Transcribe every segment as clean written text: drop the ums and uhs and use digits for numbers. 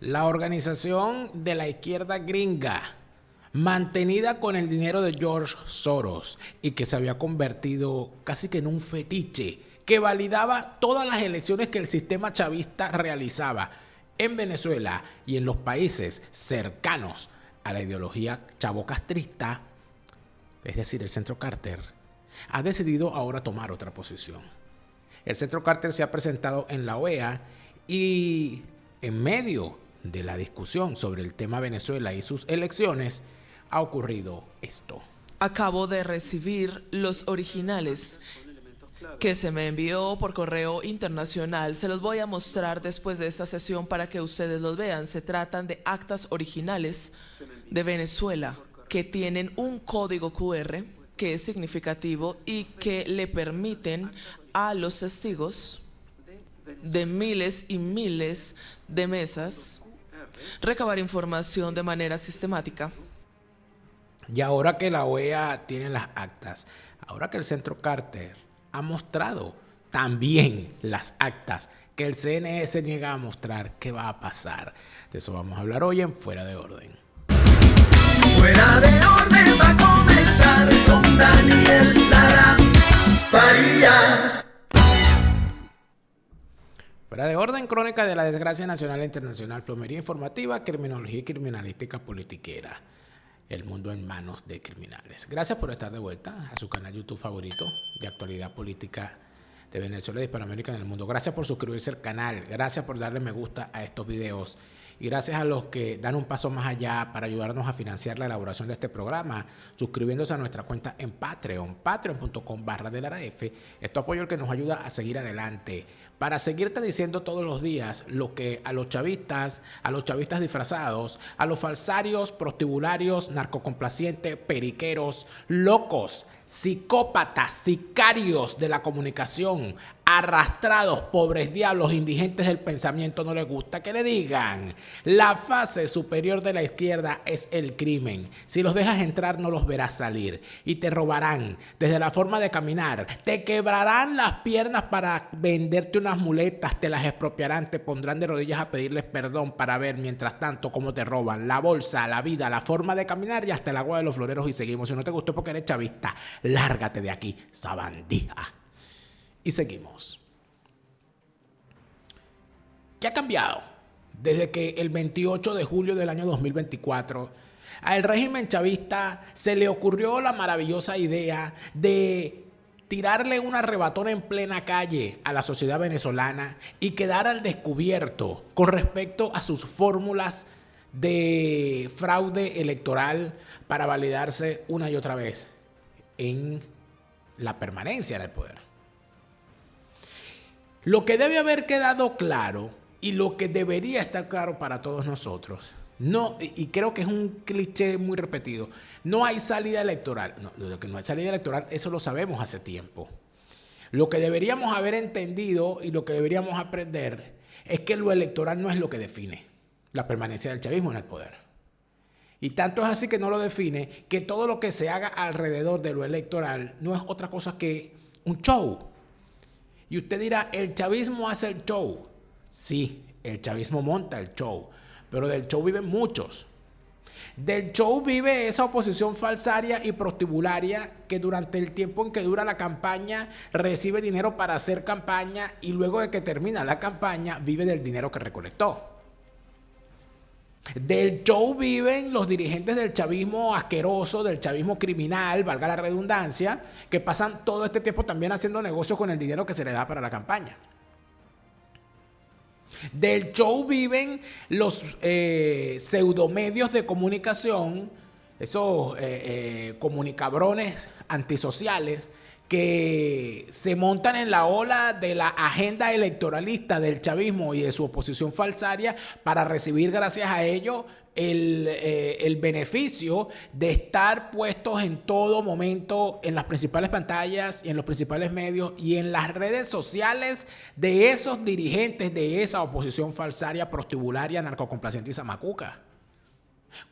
La organización de la izquierda gringa, mantenida con el dinero de George Soros y que se había convertido casi que en un fetiche, que validaba todas las elecciones que el sistema chavista realizaba en Venezuela y en los países cercanos a la ideología chavo-castrista, es decir, el Centro Carter, ha decidido ahora tomar otra posición. El Centro Carter se ha presentado en la OEA y en medio de la discusión sobre el tema Venezuela y sus elecciones ha ocurrido esto. Acabo de recibir los originales que se me envió por correo internacional. Se los voy a mostrar después de esta sesión para que ustedes los vean. Se tratan de actas originales de Venezuela que tienen un código QR que es significativo y que le permiten a los testigos de miles y miles de mesas recabar información de manera sistemática. Y ahora que la OEA tiene las actas, ahora que el Centro Carter ha mostrado también las actas que el CNE se niega a mostrar, ¿qué va a pasar? De eso vamos a hablar hoy en Fuera de Orden. Fuera de Orden va a comenzar con Daniel Lara Farías. Fuera de Orden, crónica de la desgracia nacional e internacional, plomería informativa, criminología y criminalística politiquera. El mundo en manos de criminales. Gracias por estar de vuelta a su canal YouTube favorito de actualidad política de Venezuela y de Hispanoamérica en el mundo. Gracias por suscribirse al canal. Gracias por darle me gusta a estos videos. Y gracias a los que dan un paso más allá para ayudarnos a financiar la elaboración de este programa, suscribiéndose a nuestra cuenta en Patreon, patreon.com/delaraf. Esto apoyo el que nos ayuda a seguir adelante, para seguirte diciendo todos los días lo que a los chavistas disfrazados, a los falsarios, prostibularios, narcocomplacientes, periqueros, locos, psicópatas, sicarios de la comunicación, arrastrados, pobres diablos, indigentes del pensamiento, no les gusta que le digan. La fase superior de la izquierda es el crimen. Si los dejas entrar, no los verás salir. Y te robarán desde la forma de caminar. Te quebrarán las piernas para venderte unas muletas. Te las expropiarán. Te pondrán de rodillas a pedirles perdón para ver, mientras tanto, cómo te roban la bolsa, la vida, la forma de caminar y hasta el agua de los floreros. Y seguimos. Si no te gustó porque eres chavista, lárgate de aquí, sabandija. Y seguimos. ¿Qué ha cambiado desde que el 28 de julio del año 2024 al régimen chavista se le ocurrió la maravillosa idea de tirarle una arrebatona en plena calle a la sociedad venezolana y quedar al descubierto con respecto a sus fórmulas de fraude electoral para validarse una y otra vez en la permanencia en el poder? Lo que debe haber quedado claro y lo que debería estar claro para todos nosotros, no, y creo que es un cliché muy repetido, no hay salida electoral. No, lo que no hay salida electoral, eso lo sabemos hace tiempo. Lo que deberíamos haber entendido y lo que deberíamos aprender es que lo electoral no es lo que define la permanencia del chavismo en el poder. Y tanto es así que no lo define, que todo lo que se haga alrededor de lo electoral no es otra cosa que un show. Y usted dirá, ¿el chavismo hace el show? Sí, el chavismo monta el show, pero del show viven muchos. Del show vive esa oposición falsaria y prostibularia que durante el tiempo en que dura la campaña recibe dinero para hacer campaña y luego de que termina la campaña vive del dinero que recolectó. Del show viven los dirigentes del chavismo asqueroso, del chavismo criminal, valga la redundancia, que pasan todo este tiempo también haciendo negocios con el dinero que se le da para la campaña. Del show viven los pseudomedios de comunicación, esos comunicabrones antisociales que se montan en la ola de la agenda electoralista del chavismo y de su oposición falsaria para recibir gracias a ello el beneficio de estar puestos en todo momento en las principales pantallas y en los principales medios y en las redes sociales de esos dirigentes de esa oposición falsaria, prostibularia, narcocomplaciente y zamacuca.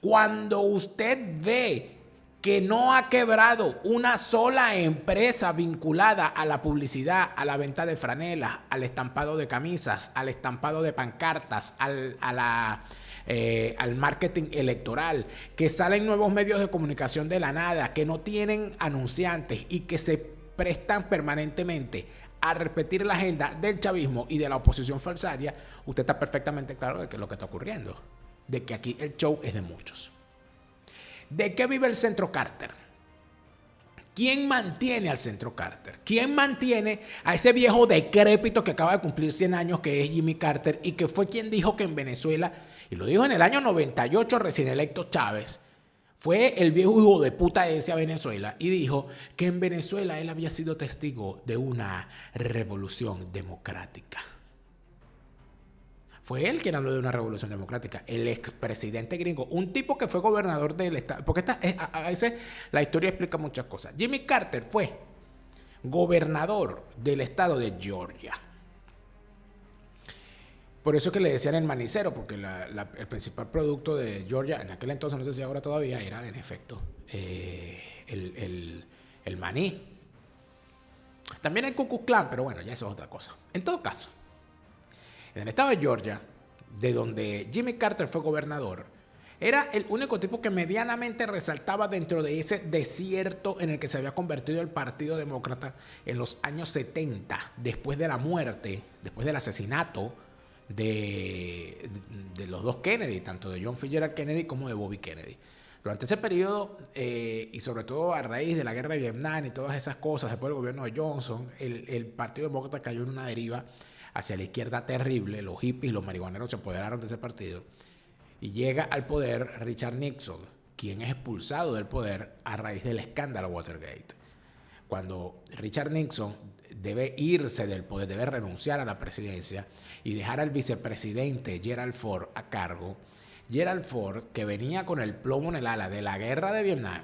Cuando usted ve que no ha quebrado una sola empresa vinculada a la publicidad, a la venta de franelas, al estampado de camisas, al estampado de pancartas, al marketing electoral, que salen nuevos medios de comunicación de la nada, que no tienen anunciantes y que se prestan permanentemente a repetir la agenda del chavismo y de la oposición falsaria, usted está perfectamente claro de qué es lo que está ocurriendo, de que aquí el show es de muchos. ¿De qué vive el Centro Carter? ¿Quién mantiene al Centro Carter? ¿Quién mantiene a ese viejo decrépito que acaba de cumplir 100 años, que es Jimmy Carter, y que fue quien dijo que en Venezuela, y lo dijo en el año 98 recién electo Chávez, fue el viejo hijo de puta ese a Venezuela y dijo que en Venezuela él había sido testigo de una revolución democrática? Fue él quien habló de una revolución democrática, el expresidente gringo, un tipo que fue gobernador del estado, porque a veces la historia explica muchas cosas. Jimmy Carter fue gobernador del estado de Georgia. Por eso que le decían el manicero, porque el principal producto de Georgia, en aquel entonces, no sé si ahora todavía, era en efecto el maní. También el Ku Klux Klan, pero bueno, ya eso es otra cosa. En todo caso, en el estado de Georgia, de donde Jimmy Carter fue gobernador, era el único tipo que medianamente resaltaba dentro de ese desierto en el que se había convertido el Partido Demócrata en los años 70, después de la muerte, después del asesinato de los dos Kennedy, tanto de John Fitzgerald Kennedy como de Bobby Kennedy. Durante ese periodo, y sobre todo a raíz de la guerra de Vietnam y todas esas cosas, después del gobierno de Johnson, el Partido Demócrata cayó en una deriva hacia la izquierda terrible. Los hippies y los marihuaneros se apoderaron de ese partido. Y llega al poder Richard Nixon, quien es expulsado del poder a raíz del escándalo Watergate. Cuando Richard Nixon debe irse del poder, debe renunciar a la presidencia y dejar al vicepresidente Gerald Ford a cargo, Gerald Ford, que venía con el plomo en el ala de la guerra de Vietnam,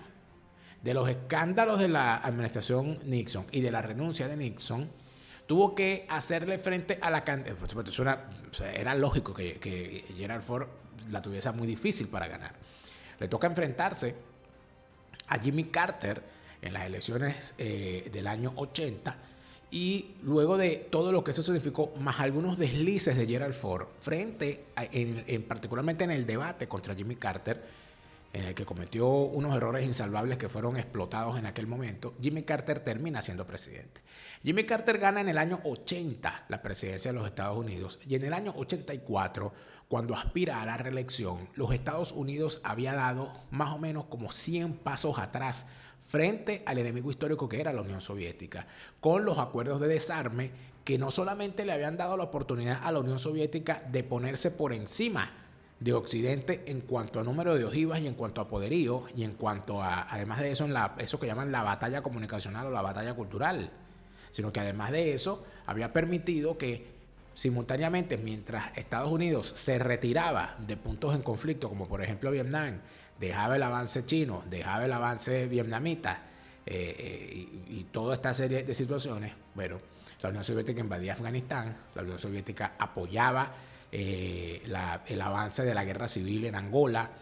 de los escándalos de la administración Nixon y de la renuncia de Nixon, tuvo que hacerle frente a la candidatura. Era lógico que Gerald Ford la tuviese muy difícil para ganar. Le toca enfrentarse a Jimmy Carter en las elecciones del año 80, y luego de todo lo que eso significó, más algunos deslices de Gerald Ford, particularmente en el debate contra Jimmy Carter, en el que cometió unos errores insalvables que fueron explotados en aquel momento, Jimmy Carter termina siendo presidente. Jimmy Carter gana en el año 80 la presidencia de los Estados Unidos, y en el año 84, cuando aspira a la reelección, los Estados Unidos había dado más o menos como 100 pasos atrás frente al enemigo histórico que era la Unión Soviética, con los acuerdos de desarme que no solamente le habían dado la oportunidad a la Unión Soviética de ponerse por encima de Occidente en cuanto a número de ojivas y en cuanto a poderío, y en cuanto a, además de eso, eso que llaman la batalla comunicacional o la batalla cultural, sino que además de eso había permitido que simultáneamente, mientras Estados Unidos se retiraba de puntos en conflicto, como por ejemplo Vietnam, dejaba el avance chino, dejaba el avance vietnamita, y toda esta serie de situaciones, bueno, la Unión Soviética invadía Afganistán, la Unión Soviética apoyaba el avance de la guerra civil en Angola,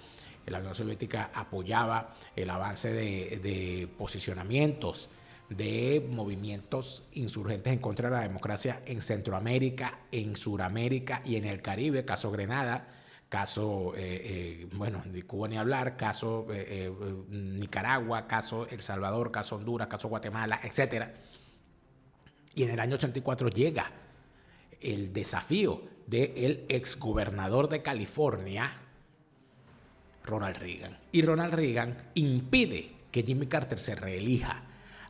la Unión Soviética apoyaba el avance de posicionamientos de movimientos insurgentes en contra de la democracia en Centroamérica, en Suramérica y en el Caribe, caso Grenada, caso, de Cuba ni hablar, caso Nicaragua, caso El Salvador, caso Honduras, caso Guatemala, etc. Y en el año 84 llega el desafío del exgobernador de California, Ronald Reagan. Y Ronald Reagan impide que Jimmy Carter se reelija.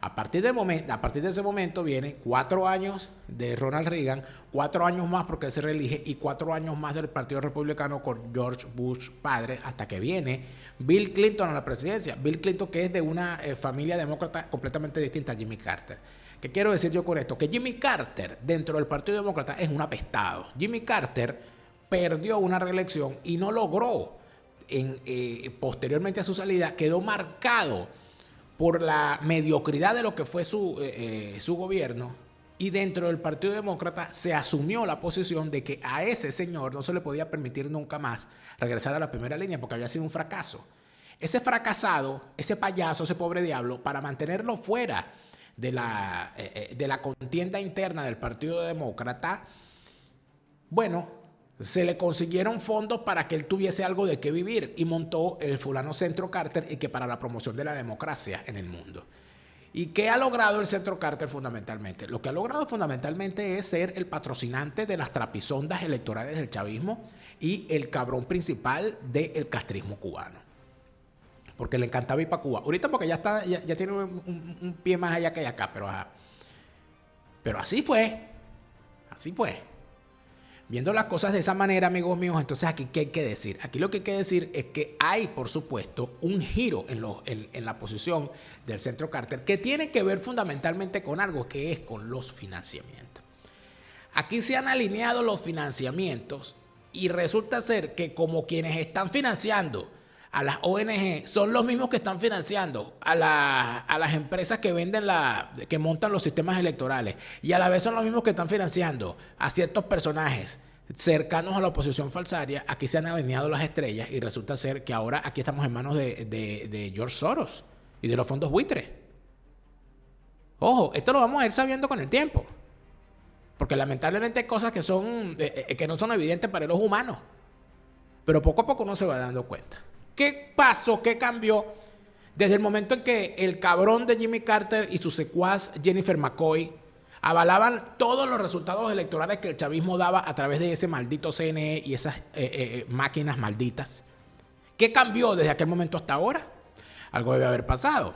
A partir de ese momento viene 4 años de Ronald Reagan, 4 años más porque él se reelige, y 4 años más del Partido Republicano con George Bush padre, hasta que viene Bill Clinton a la presidencia. Bill Clinton, que es de una familia demócrata completamente distinta a Jimmy Carter. ¿Qué quiero decir yo con esto? Que Jimmy Carter dentro del Partido Demócrata es un apestado. Jimmy Carter perdió una reelección y no logró, posteriormente a su salida, quedó marcado por la mediocridad de lo que fue su gobierno, y dentro del Partido Demócrata se asumió la posición de que a ese señor no se le podía permitir nunca más regresar a la primera línea porque había sido un fracaso. Ese fracasado, ese payaso, ese pobre diablo, para mantenerlo fuera de la contienda interna del Partido Demócrata, bueno, se le consiguieron fondos para que él tuviese algo de qué vivir y montó el fulano Centro Carter y que para la promoción de la democracia en el mundo. ¿Y qué ha logrado el Centro Carter fundamentalmente? Lo que ha logrado fundamentalmente es ser el patrocinante de las trapisondas electorales del chavismo y el cabrón principal del castrismo cubano. Porque le encantaba ir para Cuba. Ahorita porque ya tiene un pie más allá que acá, pero así fue. Así fue. Viendo las cosas de esa manera, amigos míos, entonces aquí ¿qué hay que decir? Aquí lo que hay que decir es que hay, por supuesto, un giro en la posición del Centro Carter que tiene que ver fundamentalmente con algo que es con los financiamientos. Aquí se han alineado los financiamientos y resulta ser que como quienes están financiando a las ONG son los mismos que están financiando a las empresas que venden que montan los sistemas electorales y a la vez son los mismos que están financiando a ciertos personajes cercanos a la oposición falsaria. Aquí se han alineado las estrellas y resulta ser que ahora aquí estamos en manos de George Soros y de los fondos buitres. Ojo, esto lo vamos a ir sabiendo con el tiempo, porque lamentablemente hay cosas que no son evidentes para los humanos, pero poco a poco uno se va dando cuenta. ¿Qué pasó? ¿Qué cambió? Desde el momento en que el cabrón de Jimmy Carter y su secuaz Jennifer McCoy avalaban todos los resultados electorales que el chavismo daba a través de ese maldito CNE y esas máquinas malditas. ¿Qué cambió desde aquel momento hasta ahora? Algo debe haber pasado.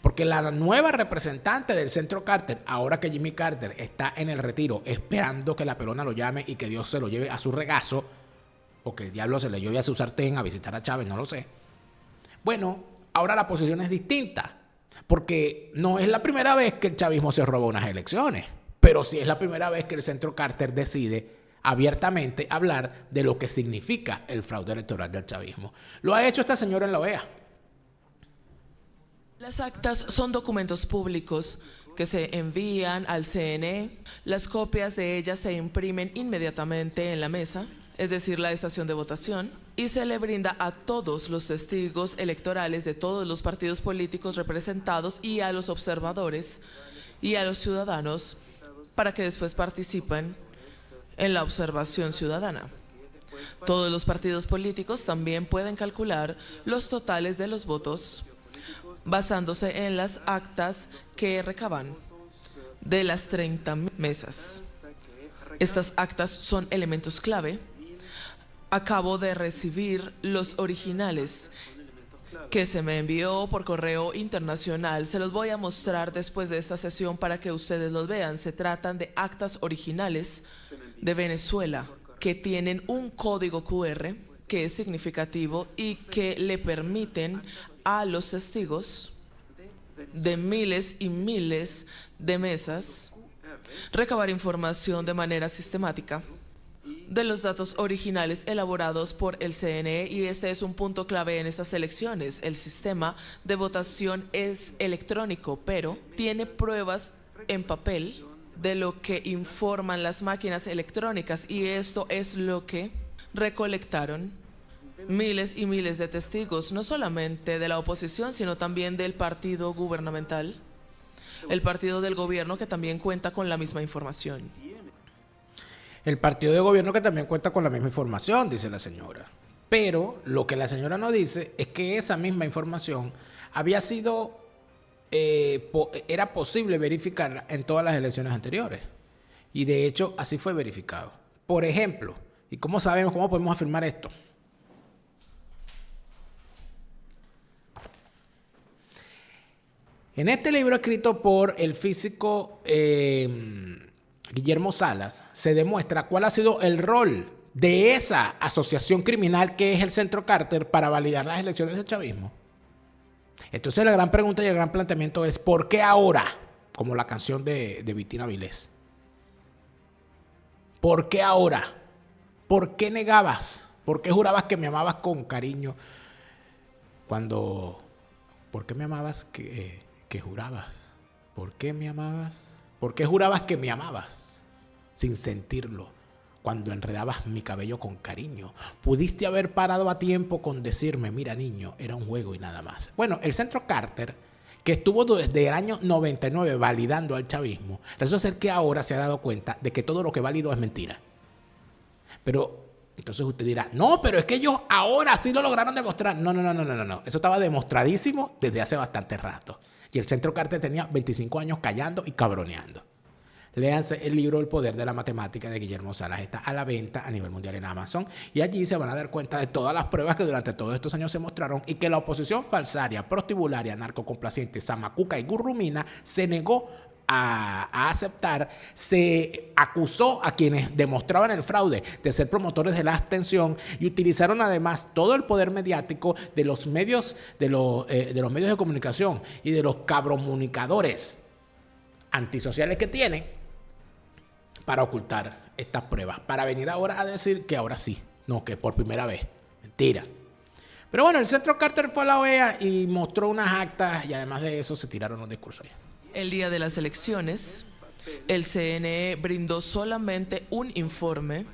Porque la nueva representante del Centro Carter, ahora que Jimmy Carter está en el retiro esperando que la pelona lo llame y que Dios se lo lleve a su regazo, o que el diablo se le lleve a su sartén a visitar a Chávez, no lo sé. Bueno, ahora la posición es distinta, porque no es la primera vez que el chavismo se roba unas elecciones, pero sí es la primera vez que el Centro Carter decide abiertamente hablar de lo que significa el fraude electoral del chavismo. Lo ha hecho esta señora en la OEA. Las actas son documentos públicos que se envían al CNE. Las copias de ellas se imprimen inmediatamente en la mesa, es decir, la estación de votación, y se le brinda a todos los testigos electorales de todos los partidos políticos representados y a los observadores y a los ciudadanos para que después participen en la observación ciudadana. Todos los partidos políticos también pueden calcular los totales de los votos basándose en las actas que recaban de las 30 mesas. Estas actas son elementos clave. Acabo de recibir los originales que se me envió por correo internacional. Se los voy a mostrar después de esta sesión para que ustedes los vean. Se tratan de actas originales de Venezuela que tienen un código QR que es significativo y que le permiten a los testigos de miles y miles de mesas recabar información de manera sistemática de los datos originales elaborados por el CNE, y este es un punto clave en estas elecciones. El sistema de votación es electrónico, pero tiene pruebas en papel de lo que informan las máquinas electrónicas, y esto es lo que recolectaron miles y miles de testigos, no solamente de la oposición, sino también del partido gubernamental, el partido del gobierno, que también cuenta con la misma información. El partido de gobierno que también cuenta con la misma información, dice la señora. Pero lo que la señora no dice es que esa misma información había sido, era posible verificarla en todas las elecciones anteriores. Y de hecho, así fue verificado. Por ejemplo, ¿y cómo sabemos, cómo podemos afirmar esto? En este libro escrito por el físico Guillermo Salas, se demuestra cuál ha sido el rol de esa asociación criminal que es el Centro Carter para validar las elecciones del chavismo. Entonces la gran pregunta y el gran planteamiento es ¿por qué ahora? Como la canción de Vitina Vilés. ¿Por qué ahora? ¿Por qué negabas? ¿Por qué jurabas que me amabas con cariño? ¿Por qué me amabas que jurabas? ¿Por qué me amabas? ¿Por qué jurabas que me amabas sin sentirlo? cuando enredabas mi cabello con cariño. Pudiste haber parado a tiempo con decirme, mira niño, era un juego y nada más. Bueno, el Centro Carter, que estuvo desde el año 99 validando al chavismo, resulta ser que ahora se ha dado cuenta de que todo lo que validó es mentira. Pero entonces usted dirá, no, pero es que ellos ahora sí lo lograron demostrar. No. Eso estaba demostradísimo desde hace bastante rato. Y el Centro Carter tenía 25 años callando y cabroneando. Léanse el libro El poder de la matemática de Guillermo Salas. Está a la venta a nivel mundial en Amazon. Y allí se van a dar cuenta de todas las pruebas que durante todos estos años se mostraron y que la oposición falsaria, prostibularia, narcocomplaciente, zamacuca y gurrumina se negó a aceptar. Se acusó a quienes demostraban el fraude de ser promotores de la abstención y utilizaron además todo el poder mediático de los medios de los medios de comunicación y de los cabromunicadores antisociales que tienen para ocultar estas pruebas, para venir ahora a decir que ahora sí, no, que por primera vez. Mentira. Pero bueno, el Centro Carter fue a la OEA y mostró unas actas y además de eso se tiraron los discursos ahí. El día de las elecciones, el CNE brindó solamente un informe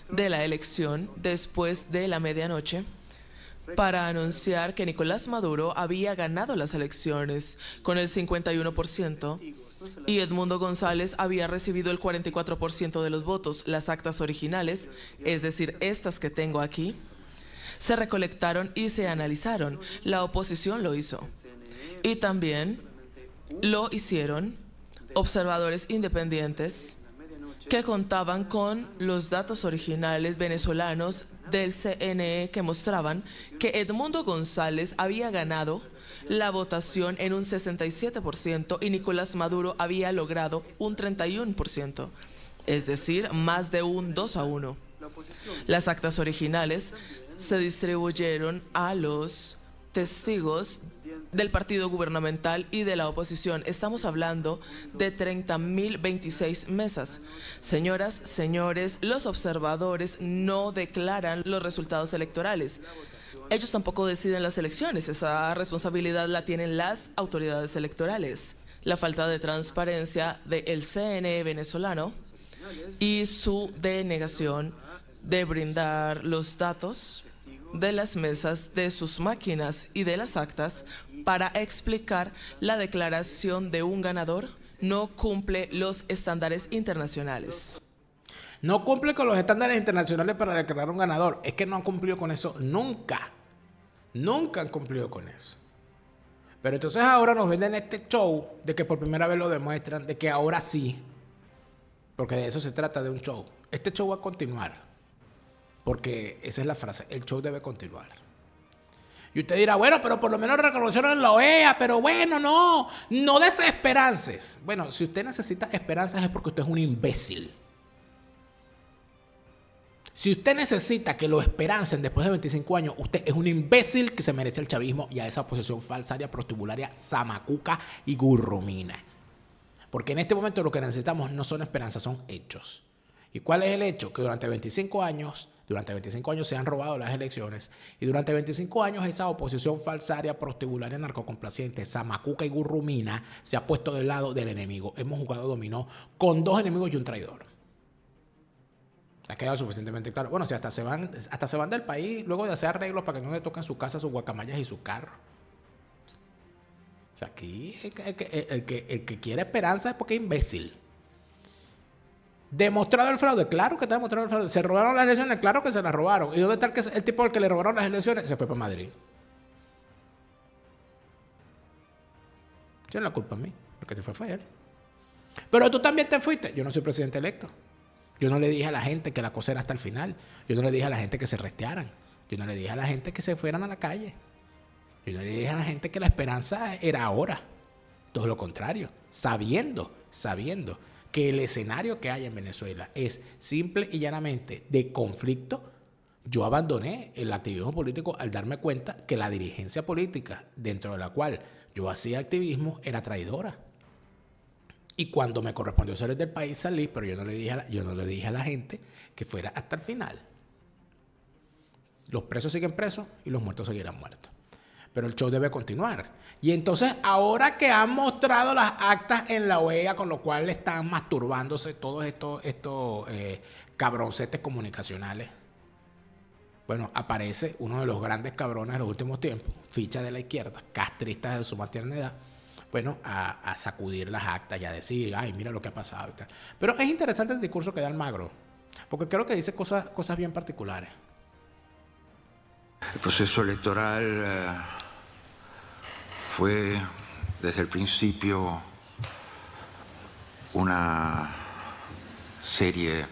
de la elección después de la medianoche para anunciar que Nicolás Maduro había ganado las elecciones con el 51% y Edmundo González había recibido el 44% de los votos. Las actas originales, es decir, estas que tengo aquí, se recolectaron y se analizaron. La oposición lo hizo. Y también lo hicieron observadores independientes que contaban con los datos originales venezolanos del CNE que mostraban que Edmundo González había ganado la votación en un 67% y Nicolás Maduro había logrado un 31%, es decir, más de un 2-1. Las actas originales se distribuyeron a los testigos del partido gubernamental y de la oposición. Estamos hablando de 30.026 mesas. Señoras, señores, los observadores no declaran los resultados electorales. Ellos tampoco deciden las elecciones. Esa responsabilidad la tienen las autoridades electorales. La falta de transparencia del CNE venezolano y su denegación de brindar los datos de las mesas, de sus máquinas y de las actas para explicar la declaración de un ganador no cumple los estándares internacionales. No cumple con los estándares internacionales para declarar un ganador. Es que no han cumplido con eso nunca. Nunca han cumplido con eso. Pero entonces ahora nos venden este show de que por primera vez lo demuestran, de que ahora sí. Porque de eso se trata, de un show. Este show va a continuar. Porque esa es la frase, el show debe continuar. Y usted dirá, bueno, pero por lo menos reconocieron en la OEA, pero bueno, no desesperances. Bueno, si usted necesita esperanzas es porque usted es un imbécil. Si usted necesita que lo esperancen después de 25 años, usted es un imbécil que se merece el chavismo y a esa oposición falsaria, prostibularia, zamacuca y gurrumina. Porque en este momento lo que necesitamos no son esperanzas, son hechos. ¿Y cuál es el hecho? Que durante 25 años se han robado las elecciones y durante 25 años esa oposición falsaria, prostibularia, narcocomplaciente, zamacuca y gurrumina se ha puesto del lado del enemigo. Hemos jugado dominó con dos enemigos y un traidor. Ha quedado suficientemente claro. Bueno, si hasta se van del país luego de hacer arreglos para que no le toquen su casa, sus guacamayas y su carro. O sea, aquí el que quiere esperanza es porque es imbécil. ¿Demostrado el fraude? Claro que está demostrado el fraude. ¿Se robaron las elecciones? Claro que se las robaron. ¿Y dónde está el tipo al que le robaron las elecciones? Se fue para Madrid. Tiene la culpa a mí, porque se fue él. Pero tú también te fuiste. Yo no soy presidente electo. Yo no le dije a la gente que la cosa era hasta el final. Yo no le dije a la gente que se restearan. Yo no le dije a la gente que se fueran a la calle. Yo no le dije a la gente que la esperanza era ahora. Todo lo contrario. Sabiendo que el escenario que hay en Venezuela es simple y llanamente de conflicto, yo abandoné el activismo político al darme cuenta que la dirigencia política dentro de la cual yo hacía activismo era traidora. Y cuando me correspondió salir del país salí, pero yo no le dije a la gente que fuera hasta el final. Los presos siguen presos y los muertos seguirán muertos. pero el show debe continuar. Y entonces, ahora que han mostrado las actas en la OEA, con lo cual están masturbándose todos estos cabroncetes comunicacionales, bueno, aparece uno de los grandes cabrones de los últimos tiempos, ficha de la izquierda, castrista de su maternidad, bueno, a sacudir las actas y a decir, ay, mira lo que ha pasado y tal. Pero es interesante el discurso que da Almagro, porque creo que dice cosas bien particulares. El proceso electoral fue desde el principio una serie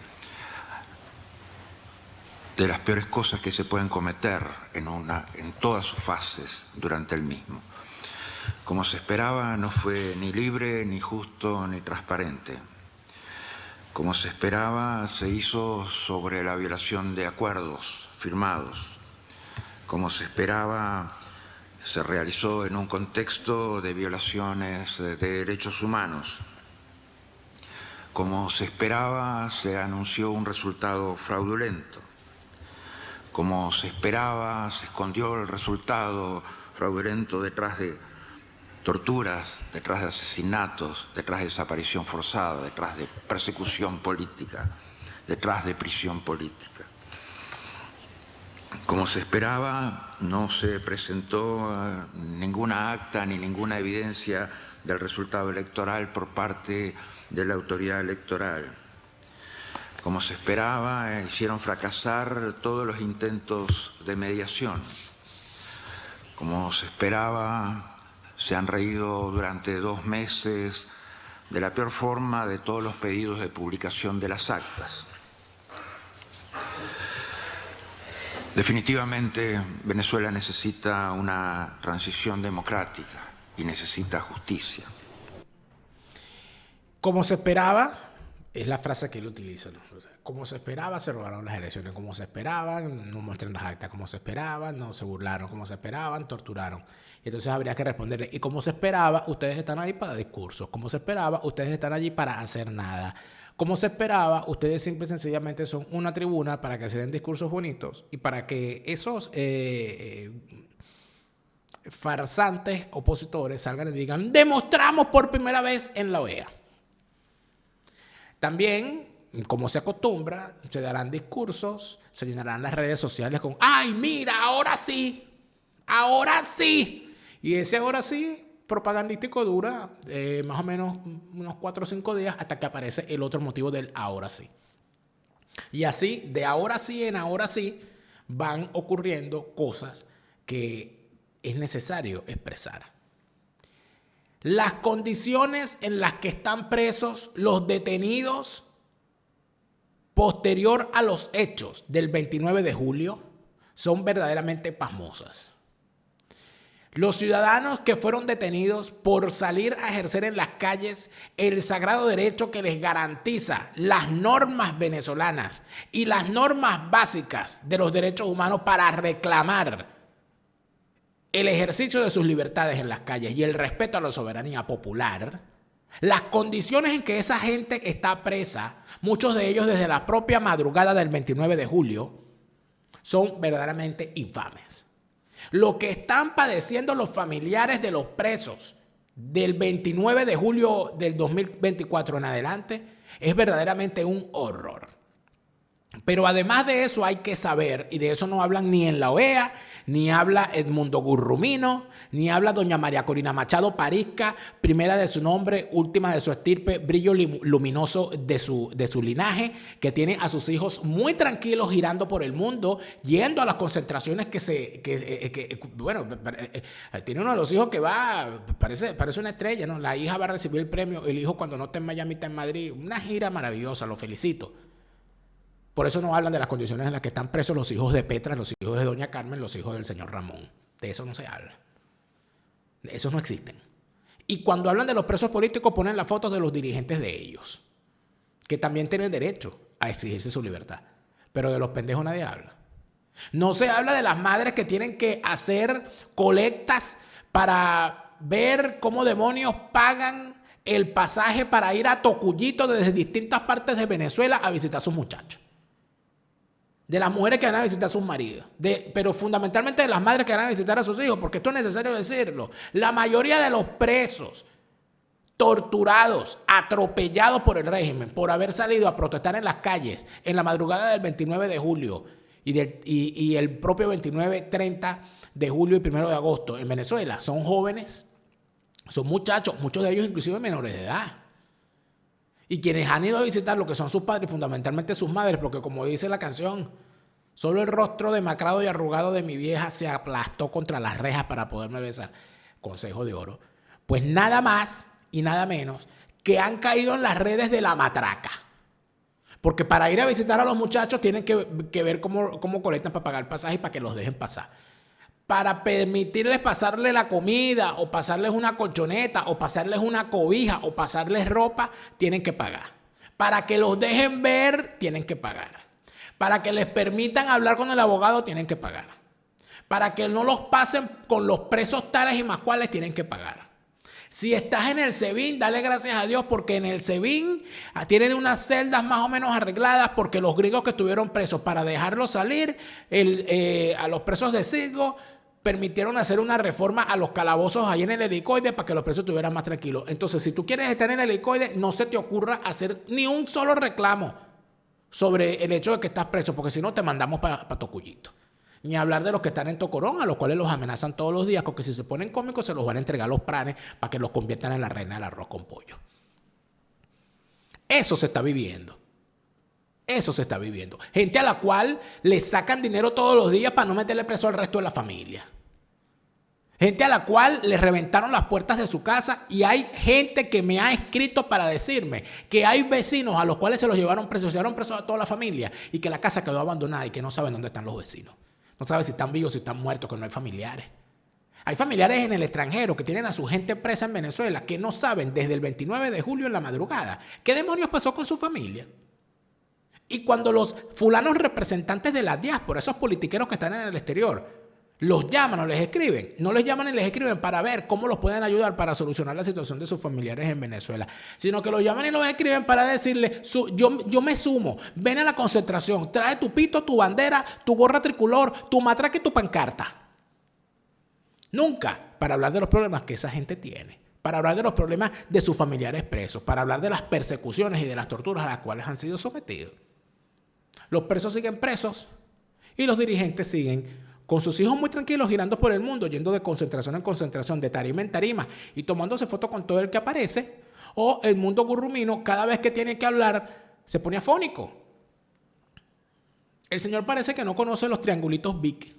de las peores cosas que se pueden cometer en todas sus fases durante el mismo. Como se esperaba, no fue ni libre, ni justo, ni transparente. Como se esperaba, se hizo sobre la violación de acuerdos firmados. Como se esperaba, se realizó en un contexto de violaciones de derechos humanos. Como se esperaba, se anunció un resultado fraudulento. Como se esperaba, se escondió el resultado fraudulento detrás de torturas, detrás de asesinatos, detrás de desaparición forzada, detrás de persecución política, detrás de prisión política. Como se esperaba, no se presentó ninguna acta ni ninguna evidencia del resultado electoral por parte de la autoridad electoral. Como se esperaba, hicieron fracasar todos los intentos de mediación. Como se esperaba, se han reído durante 2 meses de la peor forma de todos los pedidos de publicación de las actas. Definitivamente, Venezuela necesita una transición democrática y necesita justicia. Como se esperaba, es la frase que él utiliza, ¿no? O sea, como se esperaba, se robaron las elecciones. Como se esperaban, no muestran las actas como se esperaban, no se burlaron como se esperaban, torturaron. Y entonces habría que responderle, y como se esperaba, ustedes están ahí para discursos. Como se esperaba, ustedes están allí para hacer nada. Como se esperaba, ustedes simple y sencillamente son una tribuna para que se den discursos bonitos y para que esos farsantes opositores salgan y digan, demostramos por primera vez en la OEA. También, como se acostumbra, se darán discursos, se llenarán las redes sociales con, ¡ay, mira, ahora sí! ¡Ahora sí! Y ese ahora sí propagandístico dura más o menos unos 4 o 5 días hasta que aparece el otro motivo del ahora sí. Y así, de ahora sí en ahora sí, van ocurriendo cosas que es necesario expresar. Las condiciones en las que están presos los detenidos posterior a los hechos del 29 de julio son verdaderamente pasmosas. Los ciudadanos que fueron detenidos por salir a ejercer en las calles el sagrado derecho que les garantiza las normas venezolanas y las normas básicas de los derechos humanos para reclamar el ejercicio de sus libertades en las calles y el respeto a la soberanía popular, las condiciones en que esa gente está presa, muchos de ellos desde la propia madrugada del 29 de julio, son verdaderamente infames. Lo que están padeciendo los familiares de los presos del 29 de julio del 2024 en adelante es verdaderamente un horror. Pero además de eso hay que saber, y de eso no hablan ni en la OEA, ni habla Edmundo Gurrumino, ni habla doña María Corina Machado Parizca, primera de su nombre, última de su estirpe, brillo luminoso de su linaje, que tiene a sus hijos muy tranquilos girando por el mundo, yendo a las concentraciones bueno, tiene uno de los hijos que va, parece una estrella, ¿no? La hija va a recibir el premio, el hijo cuando no está en Miami está en Madrid, una gira maravillosa, lo felicito. Por eso no hablan de las condiciones en las que están presos los hijos de Petra, los hijos de doña Carmen, los hijos del señor Ramón. De eso no se habla. De esos no existen. Y cuando hablan de los presos políticos ponen las fotos de los dirigentes de ellos, que también tienen derecho a exigirse su libertad. Pero de los pendejos nadie habla. No se habla de las madres que tienen que hacer colectas para ver cómo demonios pagan el pasaje para ir a Tocuyito desde distintas partes de Venezuela a visitar a sus muchachos. de las mujeres que van a visitar a sus maridos, pero fundamentalmente de las madres que van a visitar a sus hijos, porque esto es necesario decirlo. La mayoría de los presos, torturados, atropellados por el régimen, por haber salido a protestar en las calles en la madrugada del 29 de julio y el propio 29, 30 de julio y 1 de agosto en Venezuela, son jóvenes, son muchachos, muchos de ellos inclusive menores de edad. Y quienes han ido a visitar lo que son sus padres, fundamentalmente sus madres, porque como dice la canción, solo el rostro demacrado y arrugado de mi vieja se aplastó contra las rejas para poderme besar. Consejo de oro. Pues nada más y nada menos que han caído en las redes de la matraca. Porque para ir a visitar a los muchachos tienen que ver cómo colectan para pagar el pasaje y para que los dejen pasar. Para permitirles pasarle la comida o pasarles una colchoneta o pasarles una cobija o pasarles ropa, tienen que pagar. Para que los dejen ver, tienen que pagar. Para que les permitan hablar con el abogado, tienen que pagar. Para que no los pasen con los presos tales y más cuales, tienen que pagar. Si estás en el SEBIN, dale gracias a Dios porque en el SEBIN tienen unas celdas más o menos arregladas porque los gringos que estuvieron presos para dejarlos salir, a los presos de Citgo, permitieron hacer una reforma a los calabozos ahí en el helicoide para que los presos estuvieran más tranquilos. Entonces, si tú quieres estar en el helicoide, no se te ocurra hacer ni un solo reclamo sobre el hecho de que estás preso, porque si no te mandamos para Tocuyito. Ni hablar de los que están en Tocorón, a los cuales los amenazan todos los días, porque si se ponen cómicos se los van a entregar los pranes para que los conviertan en la reina del arroz con pollo. Eso se está viviendo. Eso se está viviendo. Gente a la cual le sacan dinero todos los días para no meterle preso al resto de la familia. Gente a la cual le reventaron las puertas de su casa y hay gente que me ha escrito para decirme que hay vecinos a los cuales se llevaron presos a toda la familia y que la casa quedó abandonada y que no saben dónde están los vecinos. No saben si están vivos, si están muertos, que no hay familiares. Hay familiares en el extranjero que tienen a su gente presa en Venezuela que no saben desde el 29 de julio en la madrugada qué demonios pasó con su familia. Y cuando los fulanos representantes de la diáspora, esos politiqueros que están en el exterior, los llaman o les escriben, no les llaman y les escriben para ver cómo los pueden ayudar para solucionar la situación de sus familiares en Venezuela, sino que los llaman y los escriben para decirle, yo me sumo, ven a la concentración, trae tu pito, tu bandera, tu gorra tricolor, tu matraca y tu pancarta. Nunca para hablar de los problemas que esa gente tiene, para hablar de los problemas de sus familiares presos, para hablar de las persecuciones y de las torturas a las cuales han sido sometidos. Los presos siguen presos y los dirigentes siguen con sus hijos muy tranquilos girando por el mundo, yendo de concentración en concentración, de tarima en tarima y tomándose fotos con todo el que aparece. O el mundo gurrumino, cada vez que tiene que hablar, se pone afónico. El señor parece que no conoce los triangulitos Bic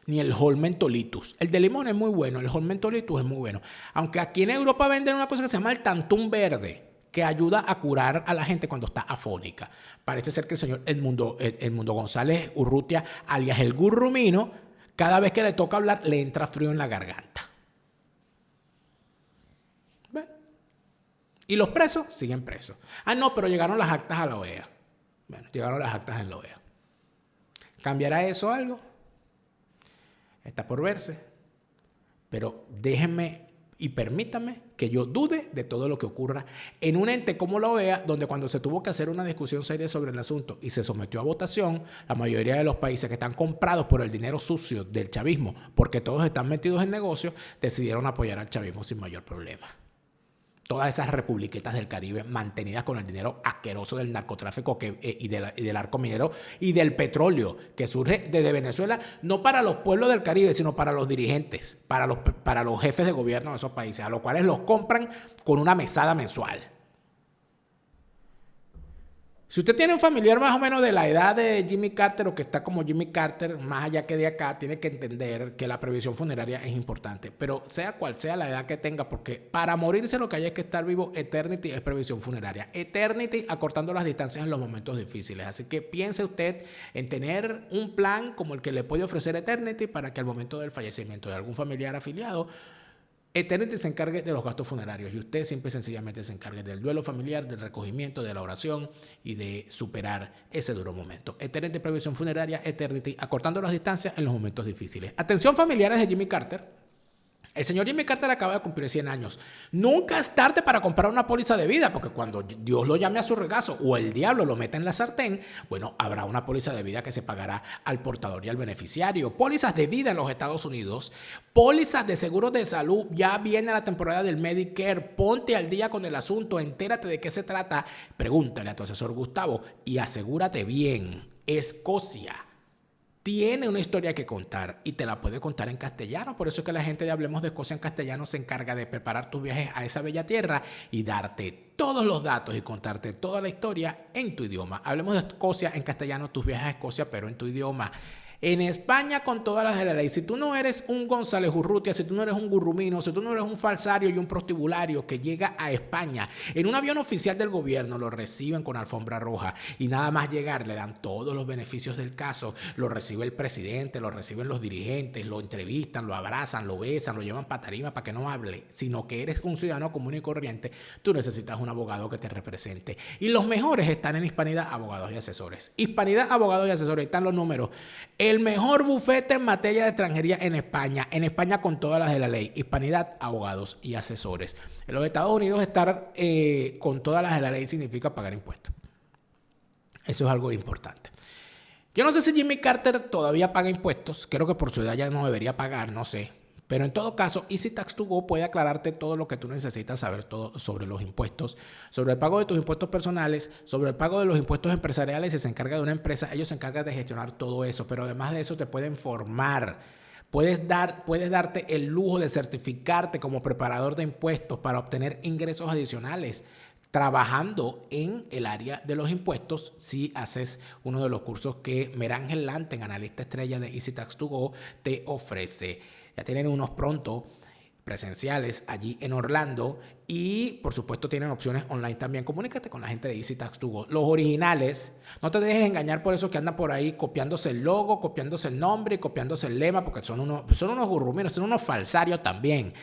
ni el Holmentolitus. El de limón es muy bueno, el Holmentolitus es muy bueno. Aunque aquí en Europa venden una cosa que se llama el Tantún verde, que ayuda a curar a la gente cuando está afónica. Parece ser que el señor Edmundo González Urrutia, alias el Gurrumino, cada vez que le toca hablar, le entra frío en la garganta. ¿Ven? Y los presos siguen presos. Ah, no, pero llegaron las actas a la OEA. Bueno, llegaron las actas en la OEA. ¿Cambiará eso algo? Está por verse. Pero déjenme y permítame que yo dude de todo lo que ocurra en un ente como la OEA, donde cuando se tuvo que hacer una discusión seria sobre el asunto y se sometió a votación, la mayoría de los países que están comprados por el dinero sucio del chavismo, porque todos están metidos en negocios, decidieron apoyar al chavismo sin mayor problema. Todas esas republiquetas del Caribe mantenidas con el dinero asqueroso del narcotráfico y del arco minero y del petróleo que surge desde Venezuela, no para los pueblos del Caribe, sino para los dirigentes, para los jefes de gobierno de esos países, a los cuales los compran con una mesada mensual. Si usted tiene un familiar más o menos de la edad de Jimmy Carter o que está como Jimmy Carter, más allá que de acá, tiene que entender que la previsión funeraria es importante. Pero sea cual sea la edad que tenga, porque para morirse lo que hay es que estar vivo, Eternity es previsión funeraria. Eternity acortando las distancias en los momentos difíciles. Así que piense usted en tener un plan como el que le puede ofrecer Eternity para que al momento del fallecimiento de algún familiar afiliado, Eternity se encargue de los gastos funerarios y usted simple y sencillamente se encargue del duelo familiar, del recogimiento, de la oración y de superar ese duro momento. Eternity Previsión Funeraria, Eternity, acortando las distancias en los momentos difíciles. Atención familiares de Jimmy Carter. El señor Jimmy Carter acaba de cumplir 100 años. Nunca es tarde para comprar una póliza de vida, porque cuando Dios lo llame a su regazo o el diablo lo meta en la sartén, bueno, habrá una póliza de vida que se pagará al portador y al beneficiario. Pólizas de vida en los Estados Unidos, pólizas de seguros de salud. Ya viene la temporada del Medicare. Ponte al día con el asunto, entérate de qué se trata. Pregúntale a tu asesor Gustavo y asegúrate bien. Escocia tiene una historia que contar y te la puede contar en castellano. Por eso es que la gente de Hablemos de Escocia en castellano se encarga de preparar tus viajes a esa bella tierra y darte todos los datos y contarte toda la historia en tu idioma. Hablemos de Escocia en castellano, tus viajes a Escocia, pero en tu idioma. En España con todas las de la ley. Si tú no eres un González Urrutia, si tú no eres un gurrumino, si tú no eres un falsario y un prostibulario que llega a España en un avión oficial del gobierno, lo reciben con alfombra roja y nada más llegar le dan todos los beneficios del caso. Lo recibe el presidente, lo reciben los dirigentes, lo entrevistan, lo abrazan, lo besan, lo llevan para tarima para que no hable, sino que eres un ciudadano común y corriente. Tú necesitas un abogado que te represente. Y los mejores están en Hispanidad, Abogados y Asesores. Hispanidad, Abogados y Asesores, están los números. El mejor bufete en materia de extranjería en España con todas las de la ley. Hispanidad, Abogados y Asesores. En los Estados Unidos estar con todas las de la ley significa pagar impuestos. Eso es algo importante. Yo no sé si Jimmy Carter todavía paga impuestos. Creo que por su edad ya no debería pagar, no sé. Pero en todo caso, Easy Tax To Go puede aclararte todo lo que tú necesitas saber todo sobre los impuestos, sobre el pago de tus impuestos personales, sobre el pago de los impuestos empresariales. Si se encarga de una empresa, ellos se encargan de gestionar todo eso. Pero además de eso te pueden formar. Puedes darte el lujo de certificarte como preparador de impuestos para obtener ingresos adicionales trabajando en el área de los impuestos si haces uno de los cursos que Merángel Lanten, analista estrella de Easy Tax To Go, te ofrece. Ya tienen unos pronto presenciales allí en Orlando y por supuesto tienen opciones online también. Comunícate con la gente de Easy Tax To Go. Los originales, no te dejes engañar por eso que andan por ahí copiándose el logo, copiándose el nombre y copiándose el lema, porque son unos gurruminos, son unos falsarios también.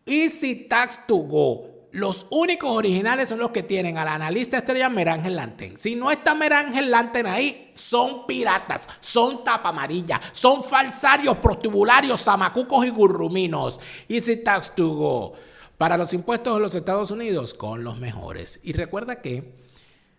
Easy Tax To Go. Los únicos originales son los que tienen al analista estrella Merángel Lanten. Si no está Merángel Lanten ahí, son piratas, son tapa amarilla, son falsarios, prostibularios, zamacucos y gurruminos. Easy Tax To Go. Para los impuestos de los Estados Unidos, con los mejores. Y recuerda que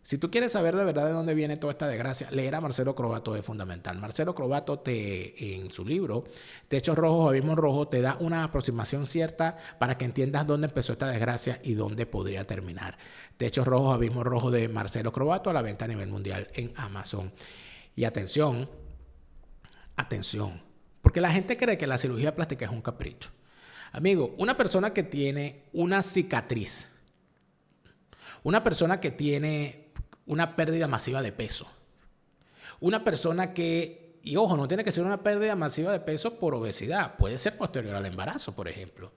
si tú quieres saber de verdad de dónde viene toda esta desgracia, leer a Marcelo Crobato es fundamental. Marcelo Crobato en su libro, Techos Rojos, Abismo Rojo, te da una aproximación cierta para que entiendas dónde empezó esta desgracia y dónde podría terminar. Techos Rojos, Abismo Rojo de Marcelo Crobato a la venta a nivel mundial en Amazon. Y atención, porque la gente cree que la cirugía plástica es un capricho. Amigo, una persona que tiene una cicatriz, una persona que tiene una pérdida masiva de peso. Una persona que, y ojo, no tiene que ser una pérdida masiva de peso por obesidad, puede ser posterior al embarazo, por ejemplo.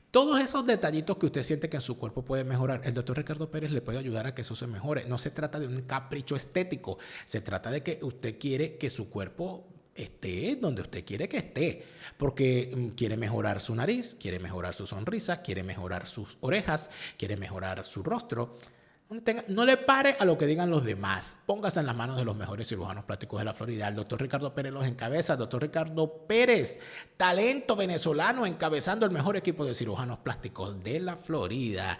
Todos esos detallitos que usted siente que en su cuerpo puede mejorar, el doctor Ricardo Pérez le puede ayudar a que eso se mejore. No se trata de un capricho estético, se trata de que usted quiere que su cuerpo esté donde usted quiere que esté, porque quiere mejorar su nariz, quiere mejorar su sonrisa, quiere mejorar sus orejas, quiere mejorar su rostro. No le pare a lo que digan los demás. Póngase en las manos de los mejores cirujanos plásticos de la Florida. El doctor Ricardo Pérez los encabeza. El doctor Ricardo Pérez, talento venezolano, encabezando el mejor equipo de cirujanos plásticos de la Florida.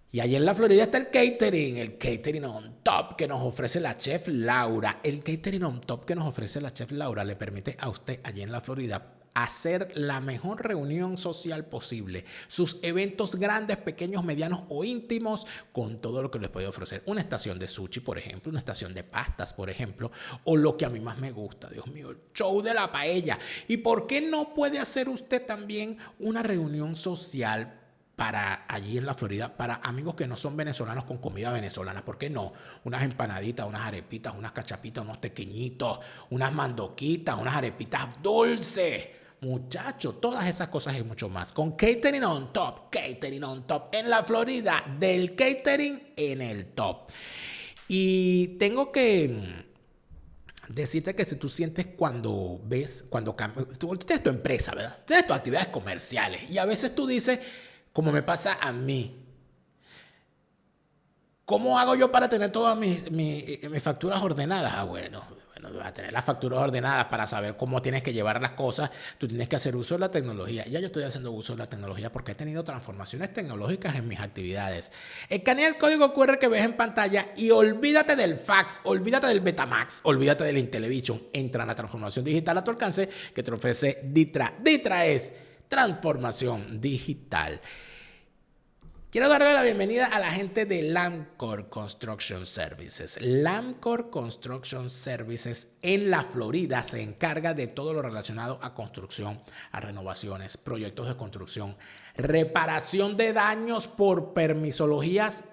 Y allí en la Florida está el catering on top que nos ofrece la chef Laura. El catering on top que nos ofrece la chef Laura le permite a usted allí en la Florida hacer la mejor reunión social posible. Sus eventos grandes, pequeños, medianos o íntimos, con todo lo que les puede ofrecer. Una estación de sushi, por ejemplo, una estación de pastas, por ejemplo, o lo que a mí más me gusta, Dios mío, el show de la paella. ¿Y por qué no puede hacer usted también una reunión social para allí en la Florida, para amigos que no son venezolanos con comida venezolana? ¿Por qué no? Unas empanaditas, unas arepitas, unas cachapitas, unos tequeñitos, unas mandoquitas, unas arepitas dulces. Muchachos, todas esas cosas y mucho más. Con Catering on Top en la Florida, del catering en el top. Y tengo que decirte que si tú sientes cuando tú tienes tu empresa, ¿verdad? Tienes tus actividades comerciales y a veces tú dices, como me pasa a mí, ¿cómo hago yo para tener todas mis facturas ordenadas? Bueno, Bueno, vas a tener las facturas ordenadas para saber cómo tienes que llevar las cosas. Tú tienes que hacer uso de la tecnología. Ya yo estoy haciendo uso de la tecnología porque he tenido transformaciones tecnológicas en mis actividades. Escanea el código QR que ves en pantalla y olvídate del fax, olvídate del Betamax, olvídate del Intellivision. Entra en la transformación digital a tu alcance que te ofrece Ditra. Ditra es transformación digital. Quiero darle la bienvenida a la gente de Lamcor Construction Services. Lamcor Construction Services en la Florida se encarga de todo lo relacionado a construcción, a renovaciones, proyectos de construcción, reparación de daños por permisologías,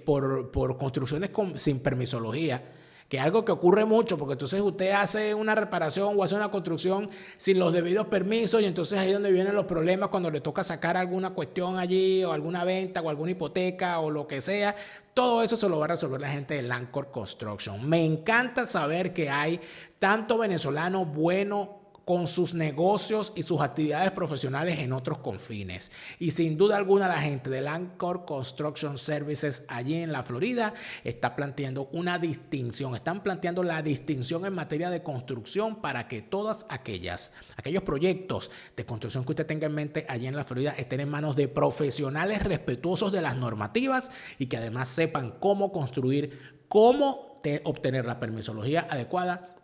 por construcciones sin permisología, que es algo que ocurre mucho, porque entonces usted hace una reparación o hace una construcción sin los debidos permisos y entonces ahí es donde vienen los problemas cuando le toca sacar alguna cuestión allí o alguna venta o alguna hipoteca o lo que sea. Todo eso se lo va a resolver la gente de Lamcor Construction. Me encanta saber que hay tanto venezolano bueno con sus negocios y sus actividades profesionales en otros confines. Y sin duda alguna la gente de Lamcor Construction Services allí en la Florida está planteando una distinción, están planteando la distinción en materia de construcción para que todos aquellos proyectos de construcción que usted tenga en mente allí en la Florida estén en manos de profesionales respetuosos de las normativas y que además sepan cómo construir, cómo obtener la permisología adecuada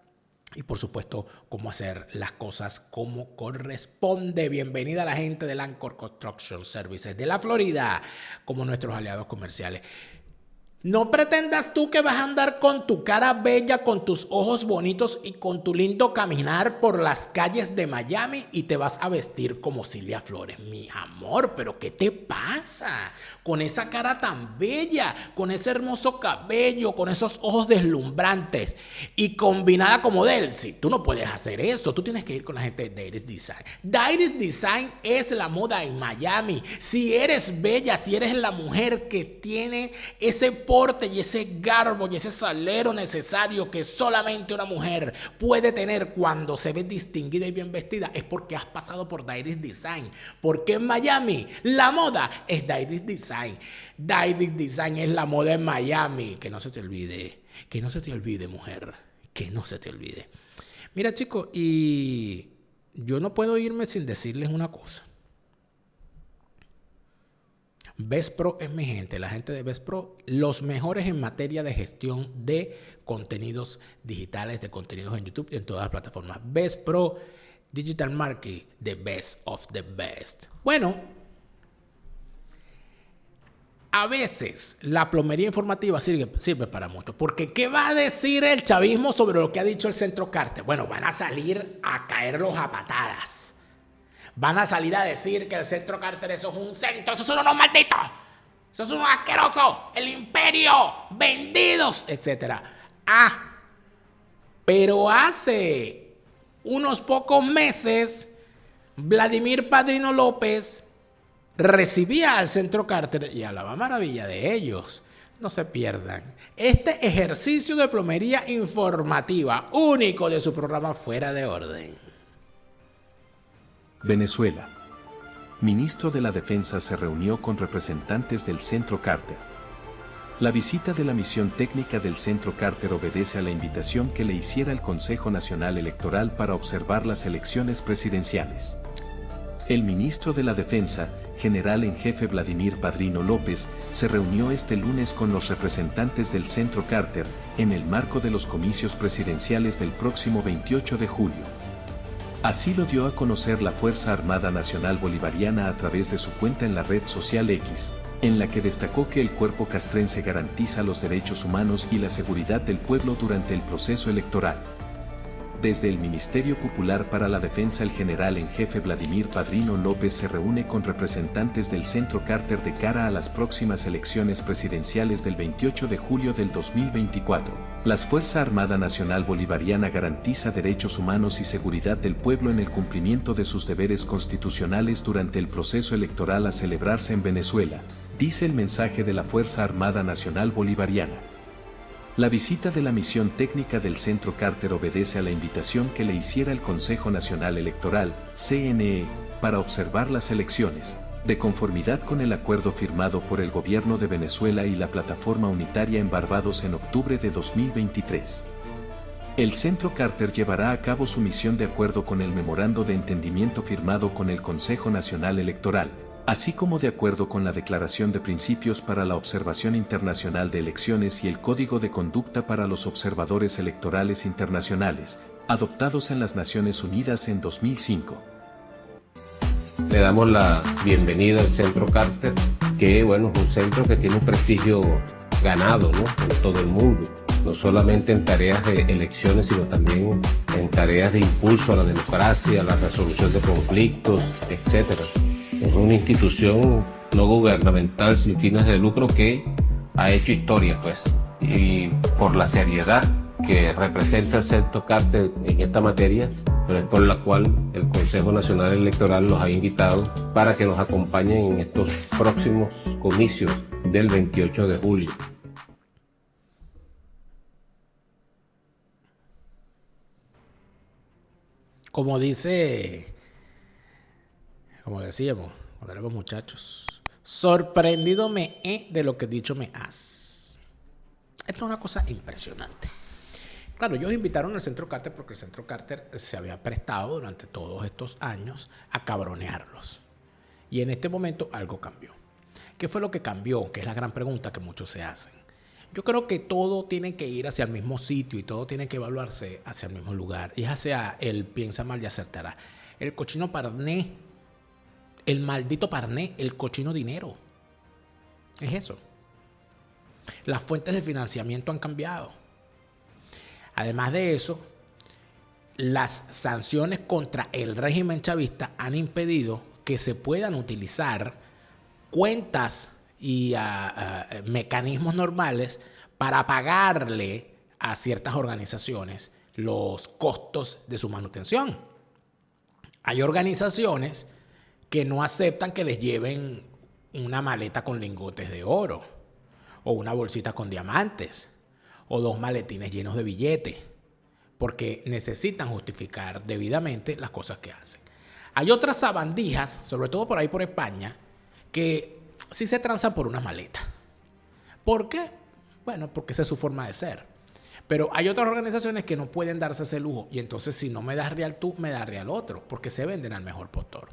y por supuesto, cómo hacer las cosas como corresponde. Bienvenida a la gente de Lamcor Construction Services de la Florida como nuestros aliados comerciales. No pretendas tú que vas a andar con tu cara bella, con tus ojos bonitos y con tu lindo caminar por las calles de Miami y te vas a vestir como Silvia Flores. Mi amor, ¿pero qué te pasa? Con esa cara tan bella, con ese hermoso cabello, con esos ojos deslumbrantes y combinada como Delcy. Tú no puedes hacer eso. Tú tienes que ir con la gente de Dairies Design. Dairies Design es la moda en Miami. Si eres bella, si eres la mujer que tiene ese porte y ese garbo y ese salero necesario que solamente una mujer puede tener cuando se ve distinguida y bien vestida, es porque has pasado por Dairies Design. Porque en Miami la moda es Dairies Design. Dairies Design es la moda en Miami. Que no se te olvide. Que no se te olvide, mujer. Que no se te olvide. Mira, chicos, y yo no puedo irme sin decirles una cosa. Best Pro es mi gente, la gente de Best Pro, los mejores en materia de gestión de contenidos digitales, de contenidos en YouTube y en todas las plataformas. Best Pro Digital Marketing, the best of the best. Bueno, a veces la plomería informativa sirve para mucho, porque ¿qué va a decir el chavismo sobre lo que ha dicho el Centro Carter? Bueno, van a salir a caerlos a patadas. Van a salir a decir que el Centro Carter eso es un centro, eso son unos malditos, eso son unos asquerosos, el imperio, vendidos, etc. Pero hace unos pocos meses, Vladimir Padrino López recibía al Centro Carter y hablaba maravilla de ellos. No se pierdan este ejercicio de plomería informativa único de su programa Fuera de Orden. Venezuela. Ministro de la Defensa se reunió con representantes del Centro Carter. La visita de la misión técnica del Centro Carter obedece a la invitación que le hiciera el Consejo Nacional Electoral para observar las elecciones presidenciales. El ministro de la Defensa, general en jefe Vladimir Padrino López, se reunió este lunes con los representantes del Centro Carter en el marco de los comicios presidenciales del próximo 28 de julio. Así lo dio a conocer la Fuerza Armada Nacional Bolivariana a través de su cuenta en la red social X, en la que destacó que el cuerpo castrense garantiza los derechos humanos y la seguridad del pueblo durante el proceso electoral. Desde el Ministerio Popular para la Defensa, el general en jefe Vladimir Padrino López se reúne con representantes del Centro Carter de cara a las próximas elecciones presidenciales del 28 de julio del 2024. La Fuerza Armada Nacional Bolivariana garantiza derechos humanos y seguridad del pueblo en el cumplimiento de sus deberes constitucionales durante el proceso electoral a celebrarse en Venezuela, dice el mensaje de la Fuerza Armada Nacional Bolivariana. La visita de la misión técnica del Centro Carter obedece a la invitación que le hiciera el Consejo Nacional Electoral, CNE, para observar las elecciones, de conformidad con el acuerdo firmado por el gobierno de Venezuela y la plataforma unitaria en Barbados en octubre de 2023. El Centro Carter llevará a cabo su misión de acuerdo con el memorando de entendimiento firmado con el Consejo Nacional Electoral, así como de acuerdo con la Declaración de Principios para la Observación Internacional de Elecciones y el Código de Conducta para los Observadores Electorales Internacionales, adoptados en las Naciones Unidas en 2005. Le damos la bienvenida al Centro Carter, que bueno, es un centro que tiene un prestigio ganado, ¿no?, en todo el mundo, no solamente en tareas de elecciones, sino también en tareas de impulso a la democracia, a la resolución de conflictos, etc. Es una institución no gubernamental sin fines de lucro que ha hecho historia, pues, y por la seriedad que representa el Centro Carter en esta materia, pero es por la cual el Consejo Nacional Electoral los ha invitado para que nos acompañen en estos próximos comicios del 28 de julio. Como decíamos cuando éramos muchachos, sorprendido me he de lo que dicho me has. Esto es una cosa impresionante. Claro, ellos invitaron al Centro Carter porque el Centro Carter se había prestado durante todos estos años a cabronearlos. Y en este momento algo cambió. ¿Qué fue lo que cambió? Que es la gran pregunta que muchos se hacen. Yo creo que todo tiene que ir hacia el mismo sitio y todo tiene que evaluarse hacia el mismo lugar. Y es hacia el piensa mal y acertará. El cochino parné, el maldito parné, el cochino dinero. Es eso. Las fuentes de financiamiento han cambiado. Además de eso, las sanciones contra el régimen chavista han impedido que se puedan utilizar cuentas y mecanismos normales para pagarle a ciertas organizaciones los costos de su manutención. Hay organizaciones que no aceptan que les lleven una maleta con lingotes de oro, o una bolsita con diamantes, o 2 maletines llenos de billetes, porque necesitan justificar debidamente las cosas que hacen. Hay otras sabandijas, sobre todo por ahí por España, que sí se transan por una maleta. ¿Por qué? Bueno, porque esa es su forma de ser. Pero hay otras organizaciones que no pueden darse ese lujo, y entonces si no me das real tú, me das real otro, porque se venden al mejor postor.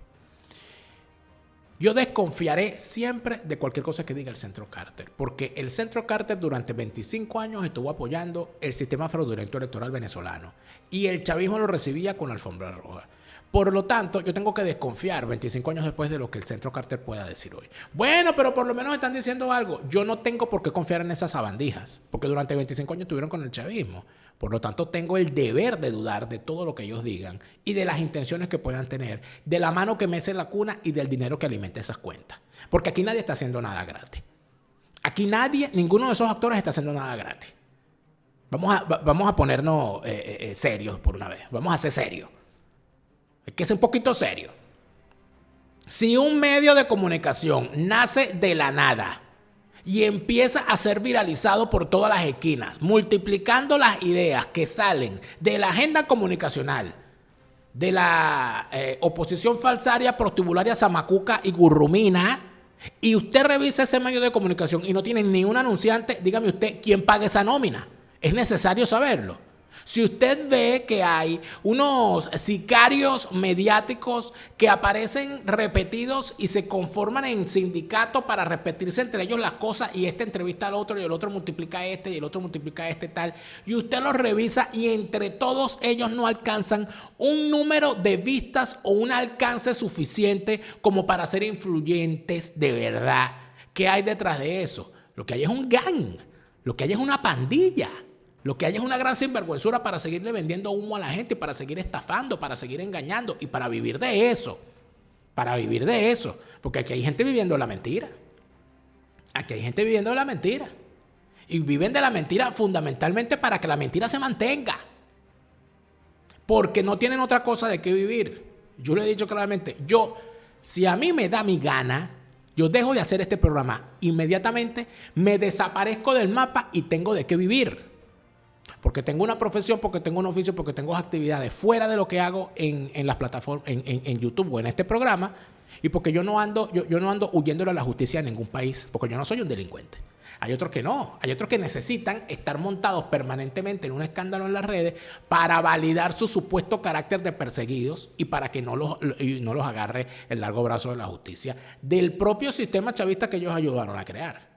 Yo desconfiaré siempre de cualquier cosa que diga el Centro Carter, porque el Centro Carter durante 25 años estuvo apoyando el sistema fraudulento electoral venezolano y el chavismo lo recibía con alfombra roja. Por lo tanto, yo tengo que desconfiar 25 años después de lo que el Centro Carter pueda decir hoy. Bueno, pero por lo menos están diciendo algo. Yo no tengo por qué confiar en esas sabandijas, porque durante 25 años estuvieron con el chavismo. Por lo tanto, tengo el deber de dudar de todo lo que ellos digan y de las intenciones que puedan tener, de la mano que mece la cuna y del dinero que alimenta esas cuentas. Porque aquí nadie está haciendo nada gratis. Aquí ninguno de esos actores está haciendo nada gratis. Vamos a ponernos serios por una vez. Vamos a ser serios. Hay que ser un poquito serio. Si un medio de comunicación nace de la nada y empieza a ser viralizado por todas las esquinas, multiplicando las ideas que salen de la agenda comunicacional, de la oposición falsaria, prostibularia, zamacuca y gurrumina, y usted revisa ese medio de comunicación y no tiene ni un anunciante, dígame usted, ¿quién paga esa nómina? Es necesario saberlo. Si usted ve que hay unos sicarios mediáticos que aparecen repetidos y se conforman en sindicatos para repetirse entre ellos las cosas, y este entrevista al otro y el otro multiplica este y el otro multiplica este tal, y usted los revisa y entre todos ellos no alcanzan un número de vistas o un alcance suficiente como para ser influyentes de verdad, ¿qué hay detrás de eso? Lo que hay es un gang, lo que hay es una pandilla. Lo que hay es una gran sinvergüenzura para seguirle vendiendo humo a la gente, para seguir estafando, para seguir engañando y para vivir de eso. Para vivir de eso. Porque aquí hay gente viviendo la mentira. Aquí hay gente viviendo la mentira. Y viven de la mentira fundamentalmente para que la mentira se mantenga. Porque no tienen otra cosa de qué vivir. Yo le he dicho claramente, si a mí me da mi gana, yo dejo de hacer este programa inmediatamente, me desaparezco del mapa y tengo de qué vivir. Porque tengo una profesión, porque tengo un oficio, porque tengo actividades fuera de lo que hago en las plataformas, en YouTube o en este programa, y porque yo no ando huyéndole a la justicia en ningún país, porque yo no soy un delincuente. Hay otros que no. Hay otros que necesitan estar montados permanentemente en un escándalo en las redes para validar su supuesto carácter de perseguidos y para que no los agarre el largo brazo de la justicia del propio sistema chavista que ellos ayudaron a crear.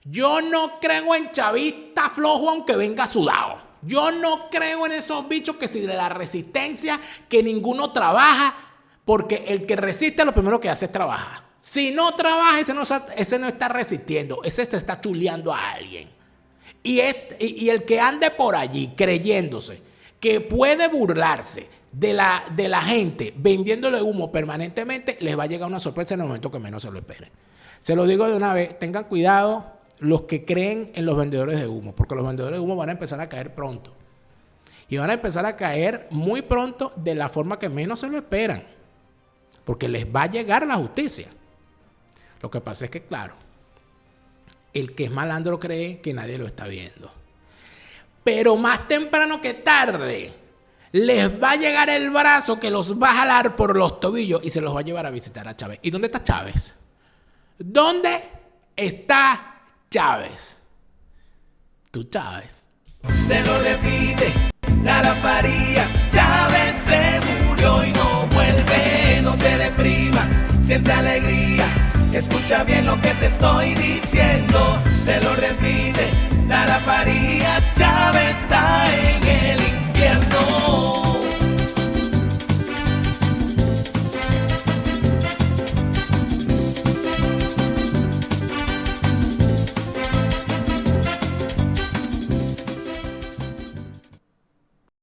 Yo no creo en chavista flojo aunque venga sudado. Yo no creo en esos bichos que si de la resistencia, que ninguno trabaja, porque el que resiste lo primero que hace es trabajar. Si no trabaja, ese no está resistiendo, ese se está chuleando a alguien. Y el que ande por allí creyéndose que puede burlarse de la gente vendiéndole humo permanentemente, les va a llegar una sorpresa en el momento que menos se lo esperen. Se lo digo de una vez, tengan cuidado los que creen en los vendedores de humo, porque los vendedores de humo van a empezar a caer pronto. Y van a empezar a caer muy pronto de la forma que menos se lo esperan, porque les va a llegar la justicia. Lo que pasa es que, claro, el que es malandro cree que nadie lo está viendo. Pero más temprano que tarde, les va a llegar el brazo que los va a jalar por los tobillos y se los va a llevar a visitar a Chávez. ¿Y dónde está Chávez? ¿Dónde está Chávez? Tú, Chávez. Te lo repite, Lara Farías. Chávez se murió y no vuelve. No te deprimas, siente alegría. Escucha bien lo que te estoy diciendo. Te lo repite, Lara Farías. Chávez está en el infierno.